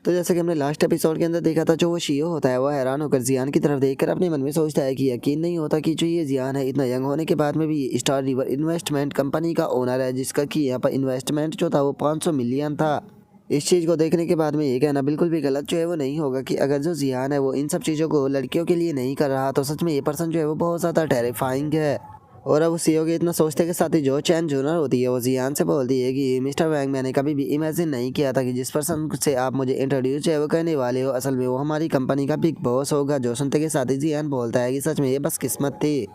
तो जैसे कि हमने लास्ट एपिसोड के अंदर देखा था, जो वो शियो होता है वो हैरान होकर जियान की तरफ देखकर अपने मन में सोचता है कि यकीन नहीं होता कि जो ये जियान है इतना यंग होने के बाद में भी स्टार रिवर इन्वेस्टमेंट कंपनी का ओनर है, जिसका कि यहाँ पर इन्वेस्टमेंट जो था वो 500 मिलियन था। इस चीज़ को देखने के बाद में ये कहना बिल्कुल भी गलत जो है वो नहीं होगा कि अगर जो जियान है वो इन सब चीज़ों को लड़कियों के लिए नहीं कर रहा, तो सच में ये पर्सन जो है वो बहुत ज़्यादा टेरिफाइंग है। और अब सीईओ के इतना सोचते के साथ ही जो चैन जूनर होती है वो जियान से बोलती है कि मिस्टर वैंग, मैंने कभी भी इमेजिन नहीं किया था कि जिस पर्सन से आप मुझे इंट्रोड्यूस जो है वो करने वाले हो असल में वो हमारी कंपनी का बिग बॉस होगा। जो सुनते के साथ ही जियान बोलता है कि सच में ये बस किस्मत थी।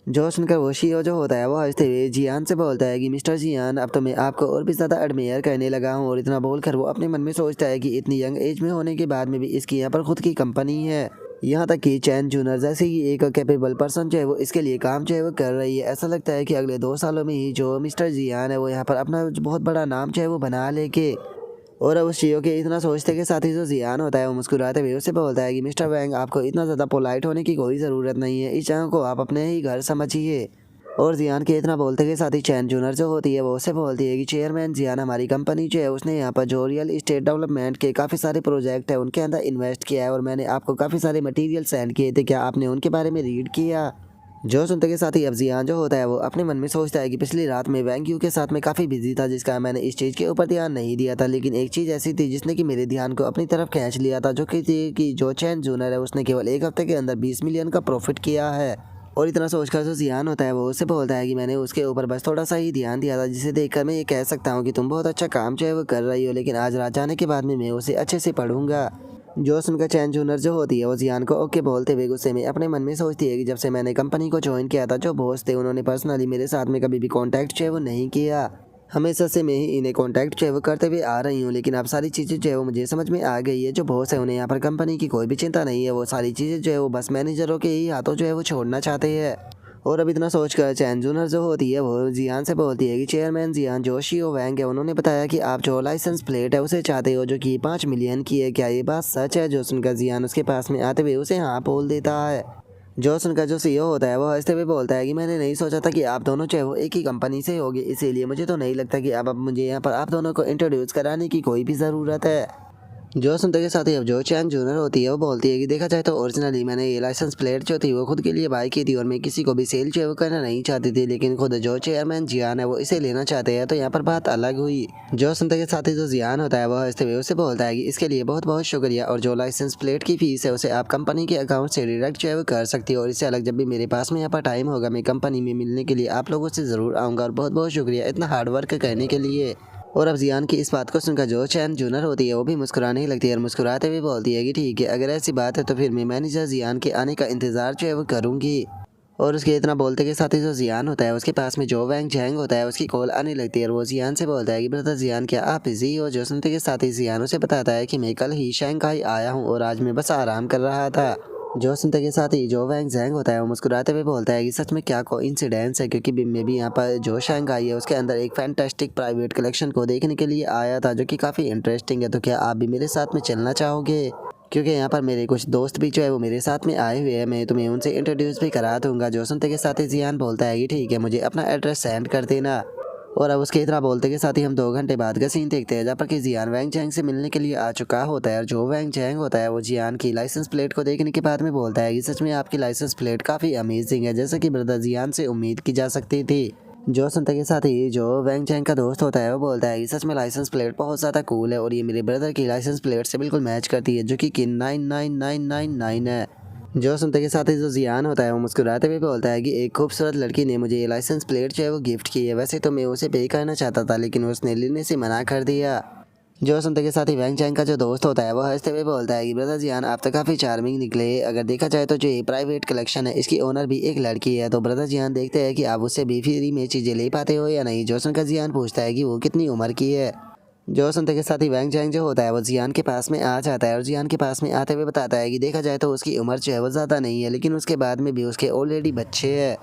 जो सुनकर वो शीओ जो होता है वो हंसते हुए जियान से बोलता है कि मिस्टर जियान, अब तो मैं आपको और भी ज़्यादा एडमायर करने लगा हूँ। और इतना बोलकर वो अपने मन में सोचता है कि इतनी यंग एज में होने के बाद में भी इसकी यहाँ पर खुद की कंपनी है। यहाँ तक कि चैन जूनर जैसे ही एक कैपेबल पर्सन जो है वो इसके लिए काम जो है वो कर रही है। ऐसा लगता है कि अगले 2 सालों में ही जो मिस्टर जियान है वो यहाँ पर अपना बहुत बड़ा नाम जो है वो बना लेके। और अब उस शियो के इतना सोचते के साथ ही जो जियान होता है वो मुस्कुराते हुए उससे बोलता है कि मिस्टर वैंग, आपको इतना ज़्यादा पोलाइट होने की कोई ज़रूरत नहीं है, इस जगह को आप अपने ही घर समझिए। और जियान के इतना बोलते के साथ ही चैन जूनर जो होती है वो उससे बोलती है कि चेयरमैन जियान, हमारी कंपनी जो है उसने यहाँ पर जो रियल इस्टेट डेवलपमेंट के काफ़ी सारे प्रोजेक्ट है उनके अंदर इन्वेस्ट किया है, और मैंने आपको काफ़ी सारे मटेरियल सेंड किए थे, क्या आपने उनके बारे में रीड किया? जो सुनते के साथ ही अब जियान जो होता है वो अपने मन में सोचता है कि पिछली रात में वैंग यू के साथ में काफ़ी बिजी था, जिसका मैंने इस चीज़ के ऊपर ध्यान नहीं दिया था, लेकिन एक चीज़ ऐसी थी जिसने कि मेरे ध्यान को अपनी तरफ खींच लिया था, जो कि थी कि जो चैन जूनर है उसने केवल एक हफ्ते के अंदर 20 मिलियन का प्रॉफिट किया है। और इतना सोचकर जो जियान होता है वो उससे बोलता है कि मैंने उसके ऊपर बस थोड़ा सा ही ध्यान दिया था, जिसे देखकर मैं ये कह सकता हूँ कि तुम बहुत अच्छा काम जो है वो कर रही हो, लेकिन आज रात जाने के बाद में मैं उसे अच्छे से पढ़ूंगा। जो सुनकर चैन जूनर जो होती है वो जियान को ओके बोलते हुए गुस्से में अपने मन में सोचती है कि जब से मैंने कंपनी को ज्वाइन किया था, जो बॉस थे उन्होंने पर्सनली मेरे साथ में कभी भी कांटेक्ट जो है वो नहीं किया। हमेशा से मैं ही इन्हें कांटेक्ट जो है वो करते हुए आ रही हूँ, लेकिन अब सारी चीज़ें जो है वो मुझे समझ में आ गई है। जो बॉस है उन्हें यहाँ पर कंपनी की कोई भी चिंता नहीं है, वो सारी चीज़ें जो है वो बस मैनेजरों के ही हाथों जो है वो छोड़ना चाहते हैं। और अब इतना सोचकर चैन जूनर जो होती है वो जियान से बोलती है कि चेयरमैन जियान, जो शियो वैंग है उन्होंने बताया कि आप जो लाइसेंस प्लेट है उसे चाहते हो, जो कि 5 मिलियन की है, क्या ये बात सच है? जो सुनकर जियान उसके पास में आते हुए उसे हाँ बोल देता है। जो सुनकर जो सीईओ होता है वो हंसते हुए बोलता है कि मैंने नहीं सोचा था कि आप दोनों चाहे वो एक ही कंपनी से होगे, इसीलिए मुझे तो नहीं लगता कि अब मुझे यहाँ पर आप दोनों को इंट्रोड्यूस कराने की कोई भी ज़रूरत है। जो सुनते के साथ ही अब जो चैन जूनर होती है वो बोलती है कि देखा जाए तो ओरिजिनली मैंने ये लाइसेंस प्लेट जो थी वो खुद के लिए बाई की थी, और मैं किसी को भी सेल जो है वो करना नहीं चाहती थी, लेकिन खुद जो चेयरमैन जियान है वो इसे लेना चाहते हैं, तो यहाँ पर बात अलग हुई। जो सुनते के साथ ही जो जियान होता है वो हंसते हुए उससे बोलता है कि इसके लिए बहुत बहुत शुक्रिया, और जो लाइसेंस प्लेट की फीस है उसे आप कंपनी के अकाउंट से डायरेक्ट जो है वो कर सकती हो, और इससे अलग जब भी मेरे पास में यहाँ पर टाइम होगा मैं कंपनी में मिलने के लिए आप लोगों से ज़रूर आऊँगा, और बहुत बहुत शुक्रिया इतना हार्ड वर्क करने के लिए। और अब जियान की इस बात को सुनकर जो चैन जूनर होती है वो भी मुस्कुराने लगती है, और मुस्कुराते हुए बोलती है कि ठीक है, अगर ऐसी बात है तो फिर मैं मैनेजर जियान के आने का इंतज़ार जो है वो करूँगी। और उसके इतना बोलते के साथ ही जो जियान होता है उसके पास में जो वैंग जैंग होता है उसकी कॉल आने लगती है, और वो जियान से बोलता है कि ब्रदर जियान, क्या आप बिजी हो? जो सुनते के साथ ही जियान उसे बताता है कि मैं कल ही शंघाई आया हूँ और आज मैं बस आराम कर रहा था। जो सुनते के साथ ही जो वैंग जैंग होता है वो मुस्कुराते हुए बोलता है कि सच में क्या कोइंसिडेंस है, क्योंकि मैं भी यहाँ पर जो शंघाई है उसके अंदर एक फैंटास्टिक प्राइवेट कलेक्शन को देखने के लिए आया था, जो कि काफ़ी इंटरेस्टिंग है, तो क्या आप भी मेरे साथ में चलना चाहोगे? क्योंकि यहाँ पर मेरे कुछ दोस्त भी जो है वो मेरे साथ में आए हुए हैं, मैं तुम्हें उनसे इंट्रोड्यूस भी करा दूंगा। जो सुनते के साथ ही जियान बोलता है कि ठीक है, मुझे अपना एड्रेस सेंड कर देना। और अब उसके इतना बोलते के साथ ही हम 2 घंटे बाद का सीन देखते हैं, जहाँ पर कि जियान वैंग जैंग से मिलने के लिए आ चुका होता है, और जो वैंग जैंग होता है वो जियान की लाइसेंस प्लेट को देखने के बाद में बोलता है कि सच में आपकी लाइसेंस प्लेट काफ़ी अमेजिंग है, जैसे कि ब्रदर जियान से उम्मीद की जा सकती थी। जो सुनते के साथ ही जो वैंग जैंग का दोस्त होता है वो बोलता है कि सच में लाइसेंस प्लेट बहुत ज़्यादा कूल है, और ये मेरे ब्रदर की लाइसेंस प्लेट से बिल्कुल मैच करती है, जो कि 99999 है। जो सुनते के साथ ही जो जियान होता है वो मुस्कुराते हुए बोलता है कि एक खूबसूरत लड़की ने मुझे ये लाइसेंस प्लेट जो है वो गिफ्ट की है, वैसे तो मैं उसे पे करना चाहता था लेकिन उसने लेने से मना कर दिया। जो सुनते के साथ ही वैंग चैंग का जो दोस्त होता है वो हंसते हुए बोलता है कि ब्रदर जियान, आप तो काफ़ी चार्मिंग निकले। अगर देखा जाए तो जो ये प्राइवेट कलेक्शन है इसकी ओनर भी एक लड़की है, तो ब्रदर जियान देखते हैं कि आप उससे भी फ्री में चीज़ें ले पाते हो या नहीं। जो सुनकर जियान पूछता है कि वो कितनी उम्र की है। जो सुनते के साथ ही वैंग जैंग जो होता है वो जियान के पास में आ जाता है, और जियान के पास में आते हुए बताता है कि देखा जाए तो उसकी उम्र जो है वो ज़्यादा नहीं है, लेकिन उसके बाद में भी उसके ऑलरेडी बच्चे हैं।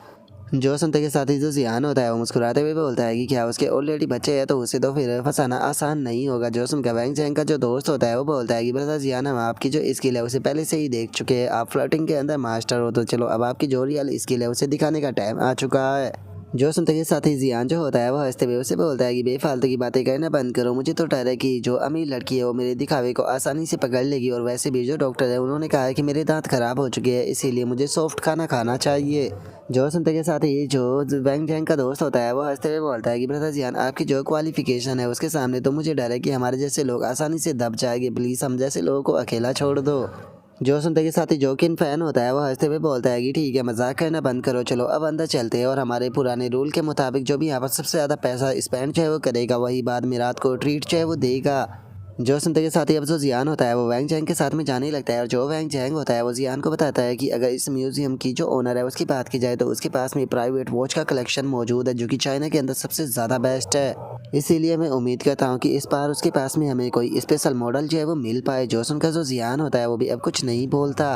जो सुनते के साथ ही जो जियान होता है वो मुस्कुराते हुए बोलता है कि क्या उसके ऑलरेडी बच्चे हैं, तो उसे तो फिर फंसाना आसान नहीं होगा। जो सुनकर वैंग जैंग का जो दोस्त होता है वो बोलता है कि ब्रदर जियान, हम आपकी जो स्किल है उसे पहले से ही देख चुके हैं, आप फ्लर्टिंग के अंदर मास्टर हो, तो चलो अब आपकी जो रियल स्किल है उसे दिखाने का टाइम आ चुका है। जो सुनते के साथ ही जियान जो होता है वो हंसते हुए उसे बोलता है कि बेफालतू की बातें करना बंद करो। मुझे तो डर है कि जो अमीर लड़की है वो मेरे दिखावे को आसानी से पकड़ लेगी, और वैसे भी जो डॉक्टर है उन्होंने कहा है कि मेरे दांत खराब हो चुके हैं, इसीलिए मुझे सॉफ्ट खाना खाना चाहिए। जो सुनते के साथ ही जो वैंग जैंग का दोस्त होता है वो हंसते हुए बोलता है कि ब्रदर जियान, आपकी जो क्वालिफिकेशन है उसके सामने तो मुझे डर है कि हमारे जैसे लोग आसानी से दब जाएंगे, प्लीज़ हम जैसे लोगों को अकेला छोड़ दो। जो सुनते के साथ ही जो किन फैन होता है वो हंसते हुए बोलता है कि ठीक है, मजाक करना बंद करो, चलो अब अंदर चलते हैं और हमारे पुराने रूल के मुताबिक जो भी यहाँ पर सबसे ज़्यादा पैसा स्पेंड चाहे वो करेगा वही बाद में रात को ट्रीट चाहे वो देगा। जो सुनते के साथ ही अब जो जियान होता है वो वैंग जैंग के साथ में जाने लगता है, और जो वैंग जैंग होता है वो जियान को बताता है कि अगर इस म्यूजियम की जो ओनर है उसकी बात की जाए तो उसके पास में प्राइवेट वॉच का कलेक्शन मौजूद है जो कि चाइना के अंदर सबसे ज़्यादा बेस्ट है। इसीलिए मैं उम्मीद करता हूँ कि इस बार उसके पास में हमें कोई स्पेशल मॉडल जो है वो मिल पाए। जो सुनकर जो जियान होता है वो भी अब कुछ नहीं बोलता,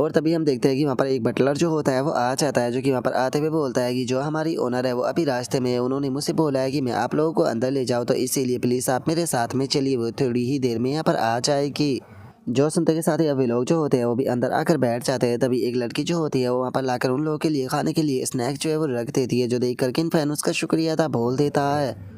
और तभी हम देखते हैं कि वहाँ पर एक बटलर जो होता है वो आ जाता है, जो कि वहाँ पर आते हुए बोलता है कि जो हमारी ओनर है वो अभी रास्ते में है, उन्होंने मुझसे बोला है कि मैं आप लोगों को अंदर ले जाऊँ, तो इसीलिए प्लीज़ आप मेरे साथ में चलिए, वो थोड़ी ही देर में यहाँ पर आ जाएगी। जो सुनते के साथ ही अभी लोग जो होते हैं वो भी अंदर आकर बैठ जाते हैं। तभी एक लड़की जो होती है वो वहाँ पर लाकर उन लोगों के लिए खाने के लिए स्नैक्स जो है वो रख देती है, जो देख कर किन फैन उसका शुक्रिया अदा बोल देता है।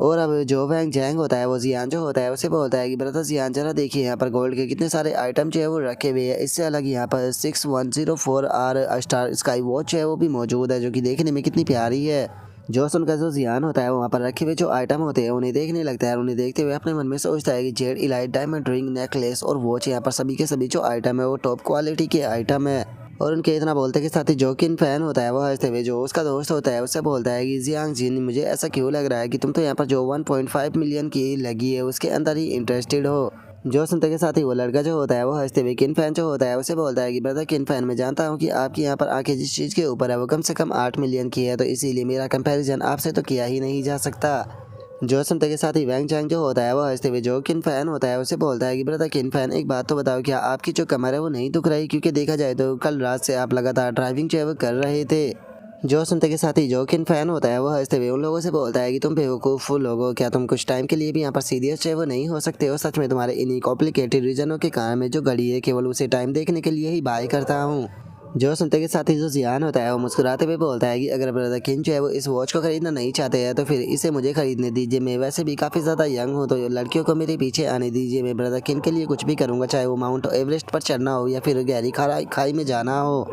और अब जो वैंग जैंग होता है वो जियान जो होता है उसे बोलता है कि ब्रदर जियान, जरा देखिए यहाँ पर गोल्ड के कितने सारे आइटम जो है वो रखे हुए हैं, इससे अलग यहाँ पर 6104R स्टार स्काई वॉच है वो भी मौजूद है, जो कि देखने में कितनी प्यारी है। जो सुनकर जो जियान होता है वो वहाँ पर रखे हुए जो आइटम होते हैं उन्हें देखने लगता है, और उन्हें देखते हुए अपने मन में सोचता है कि Z elite diamond ring necklace और वॉच, यहाँ पर सभी के सभी जो आइटम है वो टॉप क्वालिटी के आइटम है। और उनके इतना बोलते के साथ ही जो किन फैन होता है वो हंसते हुए जो उसका दोस्त होता है उससे बोलता है कि जियांग जिन, मुझे ऐसा क्यों लग रहा है कि तुम तो यहाँ पर जो 1.5 मिलियन की लगी है उसके अंदर ही इंटरेस्टेड हो। जो सुनते के साथ ही वो लड़का जो होता है वो हंसते हुए किन फैन जो होता है उसे बोलता है कि ब्रदर किन फैन, मैं जानता हूँ कि आपकी यहाँ पर आंखें जिस चीज़ के ऊपर है वो कम से कम 8 मिलियन की है, तो इसीलिए मेरा कंपैरिजन आपसे तो किया ही नहीं जा सकता। जो सुनते के साथ ही वैंग चैंग जो होता है वो हंसते हुए जो किन फैन होता है उसे बोलता है कि ब्रदर किन फैन, एक बात तो बताओ, क्या आपकी जो कमर है वो नहीं दुख रही? क्योंकि देखा जाए तो कल रात से आप लगातार ड्राइविंग जो है वो कर रहे थे। जो सुनते के साथ ही जो किन फैन होता है वो हंसते हुए उन लोगों से बोलता है कि तुम बेवकूफ़ लोगो हो, क्या तुम कुछ टाइम के लिए भी यहाँ पर सीरियस जो है वो नहीं हो सकते हो? सच में तुम्हारे इन्हीं कॉम्प्लिकेटेड रीजनों के कारण में जो घड़ी है केवल उसे टाइम देखने के लिए ही बाय करता हूँ। जो सुनते के साथ ही जो जियान होता है वो मुस्कुराते हुए बोलता है कि अगर ब्रदर किन जो है वो इस वॉच को खरीदना नहीं चाहते हैं तो फिर इसे मुझे खरीदने दीजिए, मैं वैसे भी काफ़ी ज़्यादा यंग हूँ, तो लड़कियों को मेरे पीछे आने दीजिए, मैं ब्रदर किन के लिए कुछ भी करूँगा, चाहे वो माउंट एवरेस्ट पर चढ़ना हो या फिर गहरी खाई में जाना हो।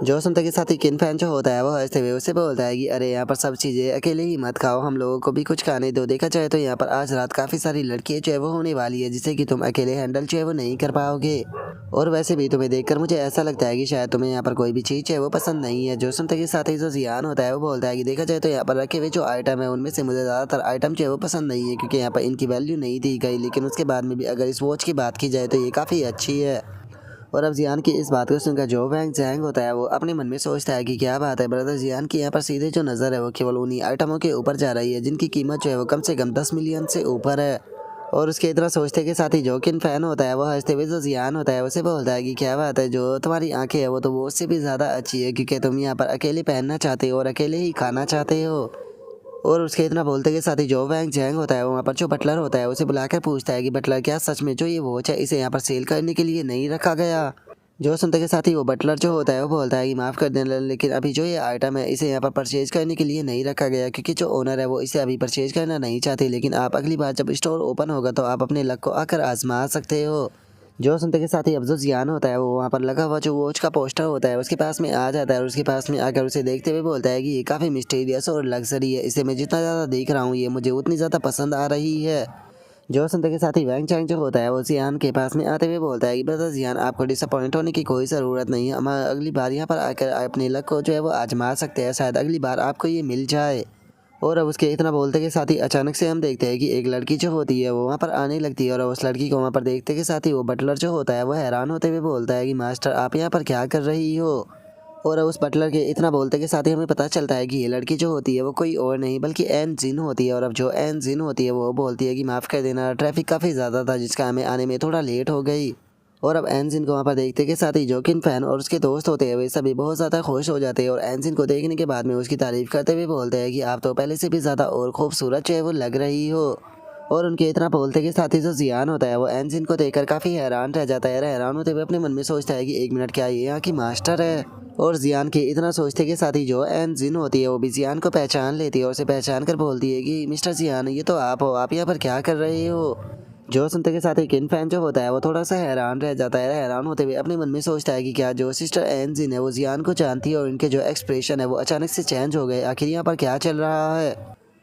जो सुनते के साथ ही किन फैन जो होता है वो हंसते हुए उससे बोलता है कि अरे यहाँ पर सब चीज़ें अकेले ही मत खाओ, हम लोगों को भी कुछ खाने दो, देखा जाए तो यहाँ पर आज रात काफ़ी सारी लड़कियाँ जो है वो होने वाली है जिसे कि तुम अकेले हैंडल जो है वो नहीं कर पाओगे। और वैसे भी तुम्हें देखकर मुझे ऐसा लगता है कि शायद तुम्हें यहाँ पर कोई भी चीज़ है वो पसंद नहीं है। जो सुनते के साथ ही जो जियान होता है वो बोलता है कि देखा जाए तो यहाँ पर रखे हुए जो आइटम है उनमें से मुझे ज़्यादातर आइटम जो है वो पसंद नहीं है, क्योंकि यहाँ पर इनकी वैल्यू नहीं दी गई, लेकिन उसके बाद में भी अगर इस वॉच की बात की जाए तो ये काफ़ी अच्छी है। और अब जियान की इस बात को सुनकर जो वैंग जैंग होता है वो अपने मन में सोचता है कि क्या बात है, ब्रदर जियान की यहाँ पर सीधे जो नज़र है वो केवल उन्हीं आइटमों के ऊपर जा रही है जिनकी कीमत जो है वो कम से कम 10 मिलियन से ऊपर है। और उसके इतना सोचते के साथ ही जो किन फैन होता है वो हंसते हुए जो जियान होता है उसे बोलता है कि क्या बात है, जो तुम्हारी आंखें है वो तो वो उससे भी ज़्यादा अच्छी है, क्योंकि तुम यहाँ पर अकेले पहनना चाहते हो और अकेले ही खाना चाहते हो। और उसके इतना बोलते के साथ ही जो वैंग जैंग होता है वहाँ पर जो बटलर होता है उसे बुलाकर पूछता है कि बटलर, क्या सच में जो ये वॉच है इसे यहाँ पर सेल करने के लिए नहीं रखा गया? जो सुनते के साथ ही वो बटलर जो होता है वो बोलता है कि माफ़ कर देना, लेकिन अभी जो ये आइटम है इसे यहाँ पर परचेज करने के लिए नहीं रखा गया, क्योंकि जो ओनर है वो इसे अभी परचेज करना नहीं चाहते, लेकिन आप अगली बार जब स्टोर ओपन होगा तो आप अपने लक को आकर आजमा सकते हो। जो सुनते के साथ ही अब जो जियान होता है वो वहाँ पर लगा हुआ जो वॉच का पोस्टर होता है उसके पास में आ जाता है, और उसके पास में आकर उसे देखते हुए बोलता है कि ये काफ़ी मिस्टीरियस और लग्जरी है, इसे मैं जितना ज़्यादा देख रहा हूँ ये मुझे उतनी ज़्यादा पसंद आ रही है। जो सुनते के साथ ही वैंग चैंग जो होता है वो जियान के पास में आते हुए बोलता है कि ब्रदर जियान, आपको डिसअपॉइंट होने की कोई ज़रूरत नहीं है, हम अगली बार यहाँ पर आकर अपने लक को जो है वो आजमा सकते हैं, शायद अगली बार आपको ये मिल जाए। और अब उसके इतना बोलते के साथ ही अचानक से हम देखते हैं कि एक लड़की जो होती है वो वहाँ पर आने लगती है, और उस लड़की को वहाँ पर देखते के साथ ही वो बटलर जो होता है वो हैरान होते हुए बोलता है कि मास्टर आप यहाँ पर क्या कर रही हो? और उस बटलर के इतना बोलते के साथ ही हमें पता चलता है कि ये लड़की जो होती है वो कोई और नहीं बल्कि एन जिन होती है। और अब जो एन जिन होती है वो बोलती है कि माफ़ कर देना, ट्रैफिक काफ़ी ज़्यादा था जिसका हमें आने में थोड़ा लेट हो गई। और अब एनजिन को वहाँ पर देखते के साथ ही जो किन फैन और उसके दोस्त होते हैं वे सभी बहुत ज़्यादा खुश हो जाते हैं, और एनजिन को देखने के बाद में उसकी तारीफ़ करते हुए बोलते हैं कि आप तो पहले से भी ज़्यादा और खूबसूरत जो है वो लग रही हो। और उनके इतना बोलते के साथ ही जो जियान होता है वो एनजिन को देखकर काफी हैरान रह जाता है। हैरान होते हुए अपने मन में सोचता है कि एक मिनट, क्या ये यहाँ की मास्टर है। और जियान के इतना सोचते के साथ ही जो एनजिन होती है वो भी जियान को पहचान लेती है और उसे पहचान कर बोलती है कि मिस्टर जियान, ये तो आप हो, आप यहाँ पर क्या कर रहे हो। जो सुनते के साथ ही किन फैन जो होता है वो थोड़ा सा हैरान रह जाता है। हैरान होते हुए अपने मन में सोचता है कि क्या जो सिस्टर एनजिन है वो जियान को जानती है और इनके जो एक्सप्रेशन है वो अचानक से चेंज हो गए। आखिर यहाँ पर क्या चल रहा है।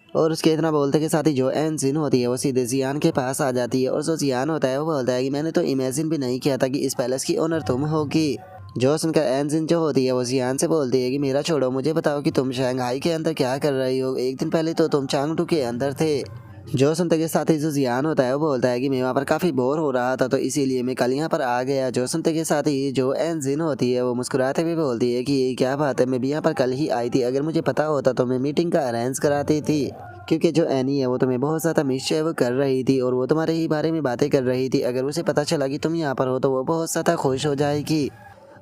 और उसके इतना बोलते के साथ ही जो एनजिन होती है वो सीधे जियान के पास आ जाती है और जो जियान होता है वो बोलता है कि मैंने तो इमेजिन भी नहीं किया था कि इस पैलेस की ओनर तुम होगी। जो सुनकर एनजिन जो होती है वो जियान से बोलती है कि मेरा छोड़ो, मुझे बताओ कि तुम शंघाई के अंदर क्या कर रही हो। एक दिन पहले तो तुम चांगटू के अंदर थे। जो सुनते के साथ ही जो जियान होता है वो बोलता है कि मैं वहाँ पर काफ़ी बोर हो रहा था तो इसीलिए मैं कल यहाँ पर आ गया। जो सुनते के साथ ही जो एनजिन होती है वो मुस्कुराते हुए बोलती है कि ये क्या बात है, मैं भी यहाँ पर कल ही आई थी, अगर मुझे पता होता तो मैं मीटिंग का अरेंज कराती थी। क्योंकि जो एनी है वो तुम्हें बहुत ज़्यादा मिस वो कर रही थी और वो तुम्हारे ही बारे में बातें कर रही थी। अगर उसे पता चला कि तुम यहाँ पर हो तो वो बहुत ज़्यादा खुश हो जाएगी।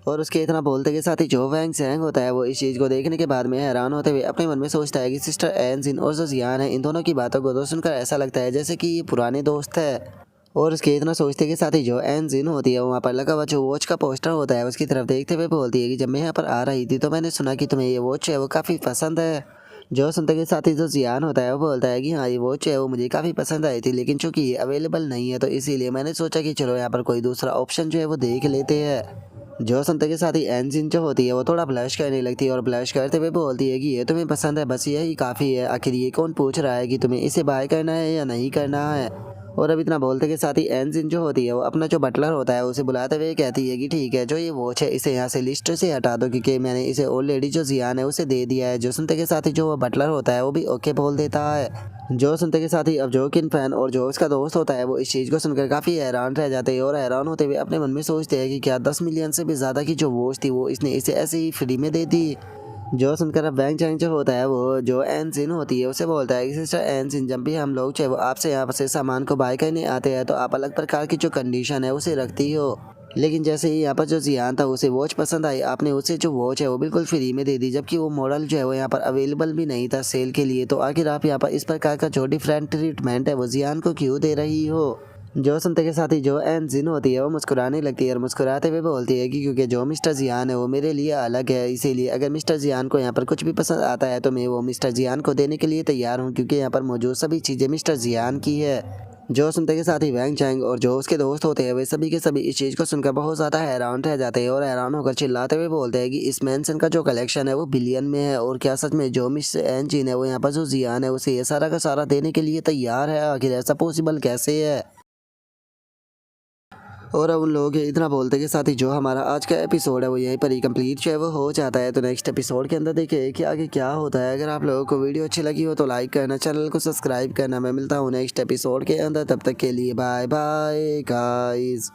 और उसके इतना बोलते के साथ ही जो वैंग सैंग होता है वो इस चीज़ को देखने के बाद में हैरान होते हुए अपने मन में सोचता है कि सिस्टर एनजिन और जो जियान है इन दोनों की बातों को तो सुनकर ऐसा लगता है जैसे कि ये पुराने दोस्त है। और उसके इतना सोचते के साथ ही जो एनजिन होती है वहाँ पर लगा हुआ जो वॉच का पोस्टर होता है उसकी तरफ देखते हुए बोलती है कि जब मैं यहाँ पर आ रही थी तो मैंने सुना कि तुम्हें ये वॉच है वो काफ़ी पसंद है। जो सुनते के साथ ही जो जियान होता है वो बोलता है कि हाँ, ये वॉच है वो मुझे काफ़ी पसंद आई थी, लेकिन चूंकि ये अवेलेबल नहीं है तो इसीलिए मैंने सोचा कि चलो यहाँ पर कोई दूसरा ऑप्शन जो है वो देख लेते हैं। जो सुनते के साथ ही एनजिन जो होती है वो थोड़ा ब्लश करने लगती है और ब्लश करते हुए बोलती है कि ये तुम्हें पसंद है, बस यही काफ़ी है। आखिर ये कौन पूछ रहा है कि तुम्हें इसे बाय करना है या नहीं करना है। और अब इतना बोलते के साथ ही एनजिन जो होती है वो अपना जो बटलर होता है उसे बुलाते हुए कहती है कि ठीक है, जो ये वॉच है इसे यहाँ से लिस्ट से हटा दो क्योंकि मैंने इसे ऑलरेडी जो जियान है उसे दे दिया है। जो सुनते के साथ ही जो वो बटलर होता है वो भी ओके बोल देता है। जो सुनते के साथ ही अब जो किन फैन और जो उसका दोस्त होता है वो इस चीज़ को सुनकर काफ़ी हैरान रह जाते हैं और हैरान होते हुए अपने मन में सोचते हैं कि क्या 10 मिलियन से भी ज़्यादा की जो वॉच थी वो इसने इसे ऐसे ही फ्री में दे दी। जो सुनकर अब वैंग चैंग जो होता है वो जो एनजिन होती है उसे बोलता है कि सिस्टर एनजिन, जब भी हम लोग चाहे वो आपसे यहाँ से सामान को बाय करने आते हैं तो आप अलग प्रकार की जो कंडीशन है उसे रखती हो, लेकिन जैसे ही यहाँ पर जो जियान था उसे वॉच पसंद आई, आपने उसे जो वॉच है वो बिल्कुल फ्री में दे दी, जबकि वो मॉडल जो है वो यहाँ पर अवेलेबल भी नहीं था सेल के लिए। तो आखिर आप यहाँ पर इस प्रकार का जो डिफरेंट ट्रीटमेंट है वो जियान को क्यों दे रही हो। जो सुनते के साथ ही जो एनजिन होती है वो मुस्कुराने लगती है और मुस्कुराते हुए बोलती है कि क्योंकि जो मिस्टर जियान है वो मेरे लिए अलग है, इसीलिए अगर मिस्टर जियान को यहाँ पर कुछ भी पसंद आता है तो मैं वो मिस्टर जियान को देने के लिए तैयार हूँ, क्योंकि यहाँ पर मौजूद सभी चीज़ें मिस्टर जियान की है। जो सुनते के साथ ही वैंग चैंग और जो उसके दोस्त होते हैं वे सभी के सभी इस चीज़ को सुनकर बहुत ज़्यादा हैरान रह जाते हैं और हैरान होकर चिल्लाते हुए बोलते हैं कि इस मैंसन का जो कलेक्शन है वो बिलियन में है और क्या सच में जो मिस एनजिन है वो यहाँ पर जो जियान है उसे ये सारा का सारा देने के लिए तैयार है। आखिर ऐसा पॉसिबल कैसे है। और अब उन लोगों के इतना बोलते के साथ ही जो हमारा आज का एपिसोड है वो यहीं पर ही कंप्लीट जो है वो हो जाता है। तो नेक्स्ट एपिसोड के अंदर देखिए कि आगे क्या होता है। अगर आप लोगों को वीडियो अच्छी लगी हो तो लाइक करना, चैनल को सब्सक्राइब करना। मैं मिलता हूँ नेक्स्ट एपिसोड के अंदर, तब तक के लिए बाय बाय गाइस।